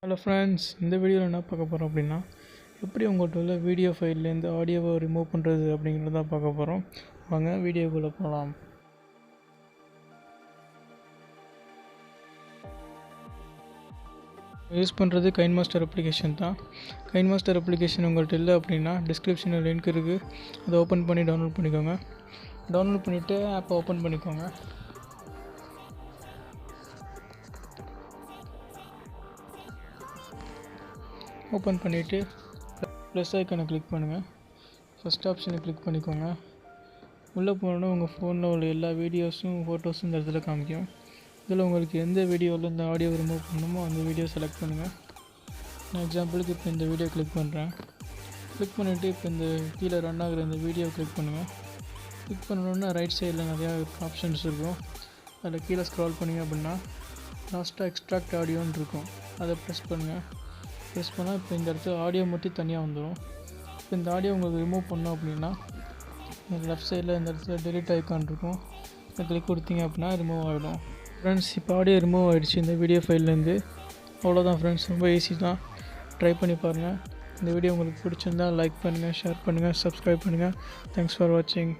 Hello friends, இந்த வீடியோவில் என்ன பார்க்க போகிறோம் அப்படின்னா, எப்படி உங்கள்கிட்ட உள்ள வீடியோ ஃபைல்லேருந்து ஆடியோவை ரிமூவ் பண்ணுறது அப்படிங்கிறத பார்க்க போகிறோம். வாங்க வீடியோக்குள்ளே போகலாம். யூஸ் பண்ணுறது கைன்மாஸ்டர் அப்ளிகேஷன் தான். கைன்மாஸ்டர் அப்ளிகேஷன் உங்கள்கிட்ட இல்லை அப்படின்னா டிஸ்கிரிப்ஷனில் லிங்க் இருக்குது, அதை ஓப்பன் பண்ணி டவுன்லோட் பண்ணிக்கோங்க. டவுன்லோட் பண்ணிவிட்டு ஆப்பை ஓப்பன் பண்ணிக்கோங்க. ஓப்பன் பண்ணிவிட்டு ப்ளஸ் ஐக்கானை கிளிக் பண்ணுங்கள். ஃபஸ்ட் ஆப்ஷனை கிளிக் பண்ணிக்கோங்க. உள்ளே போனோன்னா உங்கள் ஃபோனில் உள்ள எல்லா வீடியோஸும் ஃபோட்டோஸும் இந்த இடத்துல காமிக்கும். இதில் உங்களுக்கு எந்த வீடியோவில் இந்த ஆடியோ ரிமூவ் பண்ணணுமோ அந்த வீடியோ செலக்ட் பண்ணுங்கள். நான் எக்ஸாம்பிளுக்கு இப்போ இந்த வீடியோ கிளிக் பண்ணுறேன். கிளிக் பண்ணிவிட்டு இப்போ இந்த கீழே ரன் ஆகிற இந்த வீடியோ கிளிக் பண்ணுங்கள். கிளிக் பண்ணணுன்னா ரைட் சைடில் நிறையா ஆப்ஷன்ஸ் இருக்கும். அதில் கீழே ஸ்க்ரால் பண்ணிங்க அப்படின்னா லாஸ்ட்டாக எக்ஸ்ட்ராக்ட் ஆடியோன்னு இருக்கும், அதை ப்ரெஸ் பண்ணுங்கள். ப்ரெஸ் பண்ணால் இப்போ இந்த இடத்துல ஆடியோ மட்டும் தனியாக வந்துடும். இப்போ இந்த ஆடியோ உங்களுக்கு ரிமூவ் பண்ணோம் அப்படின்னா லெஃப்ட் சைடில் இந்த இடத்துல டெலிட் ஐக்கான் இருக்கும், இதை கிளிக் கொடுத்தீங்க அப்படின்னா ரிமூவ் ஆகிடும். ஃப்ரெண்ட்ஸ், இப்போ ஆடியோ ரிமூவ் ஆகிடுச்சு இந்த வீடியோ ஃபைல்லேருந்து. அவ்வளோதான் ஃப்ரெண்ட்ஸ், ரொம்ப ஈஸி தான். ட்ரை பண்ணி பாருங்கள். இந்த வீடியோ உங்களுக்கு பிடிச்சிருந்தால் லைக் பண்ணுங்கள், ஷேர் பண்ணுங்கள், சப்ஸ்கிரைப் பண்ணுங்கள். தேங்க்ஸ் ஃபார் வாட்சிங்.